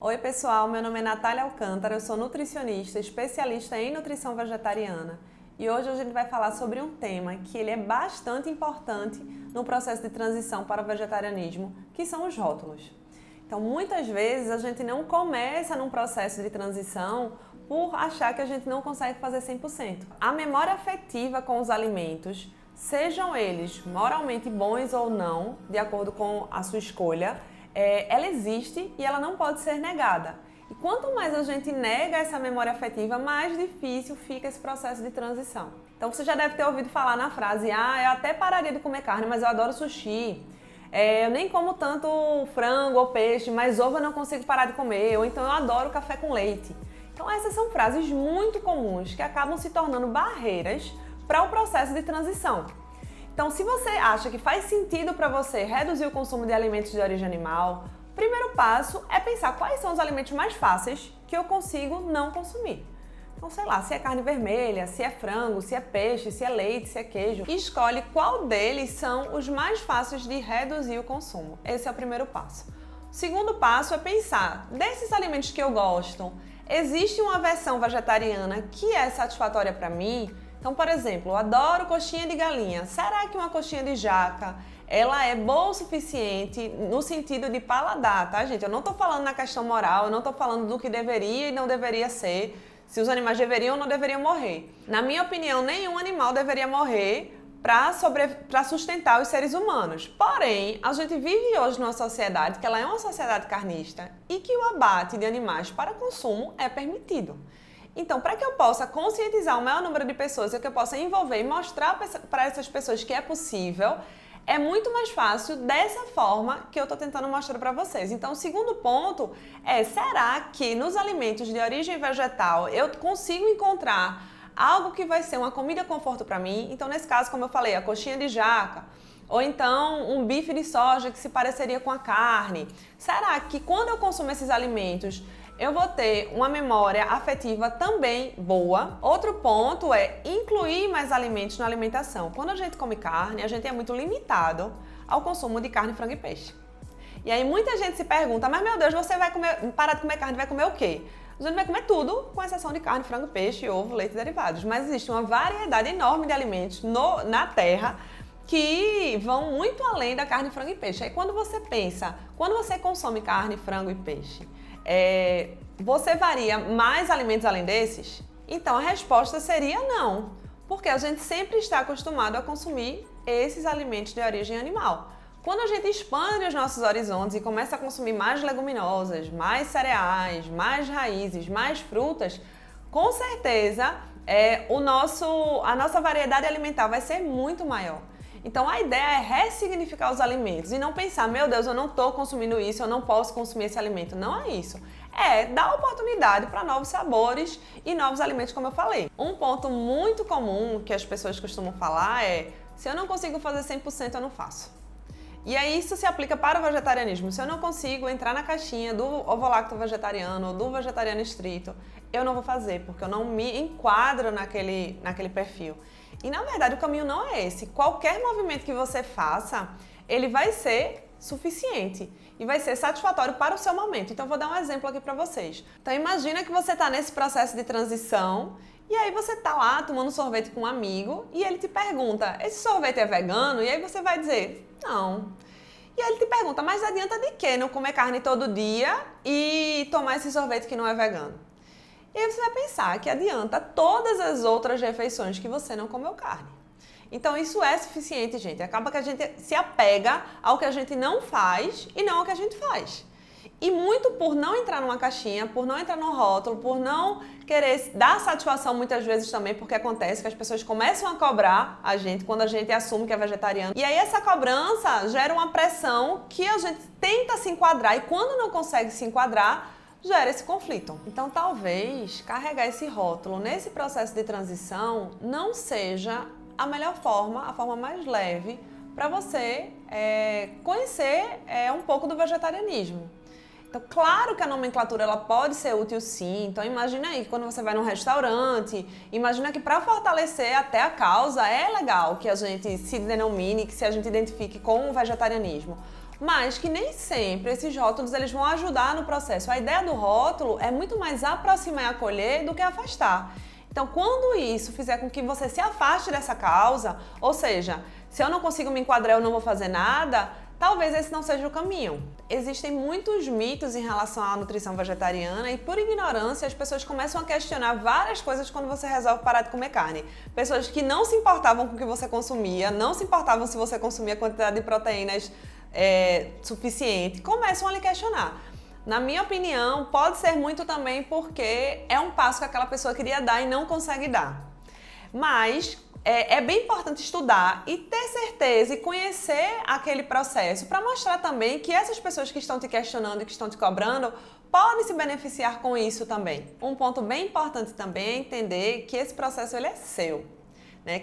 Oi pessoal, meu nome é Natália Alcântara, eu sou nutricionista, especialista em nutrição vegetariana e hoje a gente vai falar sobre um tema que ele é bastante importante no processo de transição para o vegetarianismo, que são os rótulos. Então muitas vezes a gente não começa num processo de transição por achar que a gente não consegue fazer 100%. A memória afetiva com os alimentos, sejam eles moralmente bons ou não, de acordo com a sua escolha, ela existe e ela não pode ser negada. E quanto mais a gente nega essa memória afetiva, mais difícil fica esse processo de transição. Então você já deve ter ouvido falar na frase: eu até pararia de comer carne, mas eu adoro sushi. Eu nem como tanto frango ou peixe, mas ovo eu não consigo parar de comer. Ou então eu adoro café com leite. Então essas são frases muito comuns que acabam se tornando barreiras para o processo de transição. Então, se você acha que faz sentido para você reduzir o consumo de alimentos de origem animal, o primeiro passo é pensar quais são os alimentos mais fáceis que eu consigo não consumir. Então, sei lá, se é carne vermelha, se é frango, se é peixe, se é leite, se é queijo. E escolhe qual deles são os mais fáceis de reduzir o consumo. Esse é o primeiro passo. O segundo passo é pensar, desses alimentos que eu gosto, existe uma versão vegetariana que é satisfatória para mim? Então, por exemplo, eu adoro coxinha de galinha. Será que uma coxinha de jaca, ela é boa o suficiente no sentido de paladar, tá, gente? Eu não tô falando na questão moral, eu não tô falando do que deveria e não deveria ser, se os animais deveriam ou não deveriam morrer. Na minha opinião, nenhum animal deveria morrer para sustentar os seres humanos. Porém, a gente vive hoje numa sociedade que ela é uma sociedade carnista e que o abate de animais para consumo é permitido. Então, para que eu possa conscientizar o maior número de pessoas e que eu possa envolver e mostrar para essas pessoas que é possível, é muito mais fácil dessa forma que eu estou tentando mostrar para vocês. Então, o segundo ponto é, será que nos alimentos de origem vegetal eu consigo encontrar algo que vai ser uma comida conforto para mim? Então, nesse caso, como eu falei, a coxinha de jaca, ou então um bife de soja que se pareceria com a carne. Será que quando eu consumo esses alimentos, eu vou ter uma memória afetiva também boa? Outro ponto é incluir mais alimentos na alimentação. Quando a gente come carne, a gente é muito limitado ao consumo de carne, frango e peixe. E aí muita gente se pergunta, mas meu Deus, você vai parar de comer carne, vai comer o quê? A gente vai comer tudo, com exceção de carne, frango, peixe, ovo, leite e derivados. Mas existe uma variedade enorme de alimentos na Terra que vão muito além da carne, frango e peixe. Aí quando você pensa, quando você consome carne, frango e peixe, você varia mais alimentos além desses? Então a resposta seria não, porque a gente sempre está acostumado a consumir esses alimentos de origem animal. Quando a gente expande os nossos horizontes e começa a consumir mais leguminosas, mais cereais, mais raízes, mais frutas, com certeza a nossa variedade alimentar vai ser muito maior. Então a ideia é ressignificar os alimentos e não pensar, meu Deus, eu não estou consumindo isso, eu não posso consumir esse alimento. Não é isso. É dar oportunidade para novos sabores e novos alimentos, como eu falei. Um ponto muito comum que as pessoas costumam falar é, se eu não consigo fazer 100%, eu não faço. E aí isso se aplica para o vegetarianismo. Se eu não consigo entrar na caixinha do ovo-lacto vegetariano ou do vegetariano estrito, eu não vou fazer, porque eu não me enquadro naquele perfil. E na verdade o caminho não é esse. Qualquer movimento que você faça, ele vai ser suficiente e vai ser satisfatório para o seu momento. Então eu vou dar um exemplo aqui para vocês. Então imagina que você está nesse processo de transição e aí você está lá tomando sorvete com um amigo e ele te pergunta, esse sorvete é vegano? E aí você vai dizer, não. E aí ele te pergunta, mas adianta de quê não comer carne todo dia e tomar esse sorvete que não é vegano? E aí você vai pensar que adianta todas as outras refeições que você não comeu carne. Então isso é suficiente, gente. Acaba que a gente se apega ao que a gente não faz e não ao que a gente faz. E muito por não entrar numa caixinha, por não entrar no rótulo, por não querer dar satisfação muitas vezes também, porque acontece que as pessoas começam a cobrar a gente quando a gente assume que é vegetariano. E aí essa cobrança gera uma pressão que a gente tenta se enquadrar e quando não consegue se enquadrar, gera esse conflito. Então talvez carregar esse rótulo nesse processo de transição não seja a melhor forma, a forma mais leve para você conhecer um pouco do vegetarianismo. Então, claro que a nomenclatura ela pode ser útil sim. Então, imagina aí que quando você vai num restaurante, imagina que para fortalecer até a causa é legal que a gente se denomine, que se a gente identifique com o vegetarianismo. mas que nem sempre esses rótulos eles vão ajudar no processo. A ideia do rótulo é muito mais aproximar e acolher do que afastar. Então, quando isso fizer com que você se afaste dessa causa, ou seja, se eu não consigo me enquadrar, eu não vou fazer nada, talvez esse não seja o caminho. Existem muitos mitos em relação à nutrição vegetariana e, por ignorância, as pessoas começam a questionar várias coisas quando você resolve parar de comer carne. Pessoas que não se importavam com o que você consumia, não se importavam se você consumia quantidade de proteínas suficiente, começam a lhe questionar. Na minha opinião, pode ser muito também porque é um passo que aquela pessoa queria dar e não consegue dar. Mas é bem importante estudar e ter certeza e conhecer aquele processo para mostrar também que essas pessoas que estão te questionando e que estão te cobrando podem se beneficiar com isso também. Um ponto bem importante também é entender que esse processo ele é seu.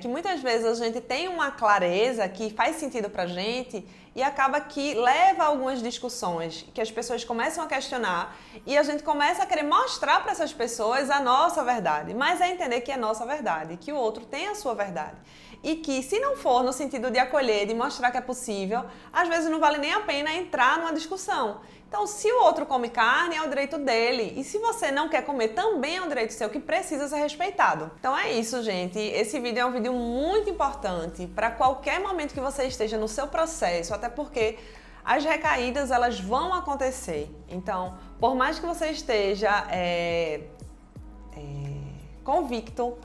Que muitas vezes a gente tem uma clareza que faz sentido pra gente e acaba que leva a algumas discussões que as pessoas começam a questionar e a gente começa a querer mostrar para essas pessoas a nossa verdade, mas é entender que é nossa verdade, que o outro tem a sua verdade e que se não for no sentido de acolher, de mostrar que é possível, às vezes não vale nem a pena entrar numa discussão. Então, se o outro come carne, é o direito dele. E se você não quer comer, também é um direito seu que precisa ser respeitado. Então é isso, gente. Esse vídeo é um vídeo muito importante para qualquer momento que você esteja no seu processo, até porque as recaídas, elas vão acontecer. Então, por mais que você esteja convicto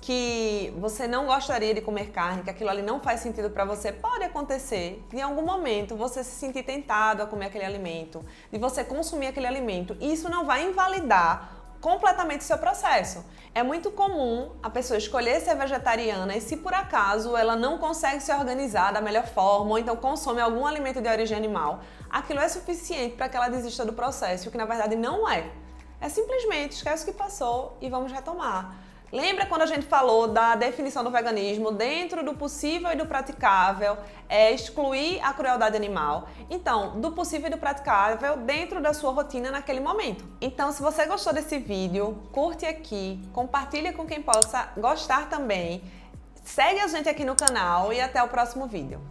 que você não gostaria de comer carne, que aquilo ali não faz sentido para você, pode acontecer de em algum momento você se sentir tentado a comer aquele alimento, de você consumir aquele alimento. E isso não vai invalidar completamente o seu processo. É muito comum a pessoa escolher ser vegetariana e se por acaso ela não consegue se organizar da melhor forma ou então consome algum alimento de origem animal, aquilo é suficiente para que ela desista do processo, o que na verdade não é. É simplesmente esquece o que passou e vamos retomar. Lembra quando a gente falou da definição do veganismo? Dentro do possível e do praticável é excluir a crueldade animal. Então, do possível e do praticável dentro da sua rotina naquele momento. Então, se você gostou desse vídeo, curte aqui, compartilha com quem possa gostar também. Segue a gente aqui no canal e até o próximo vídeo.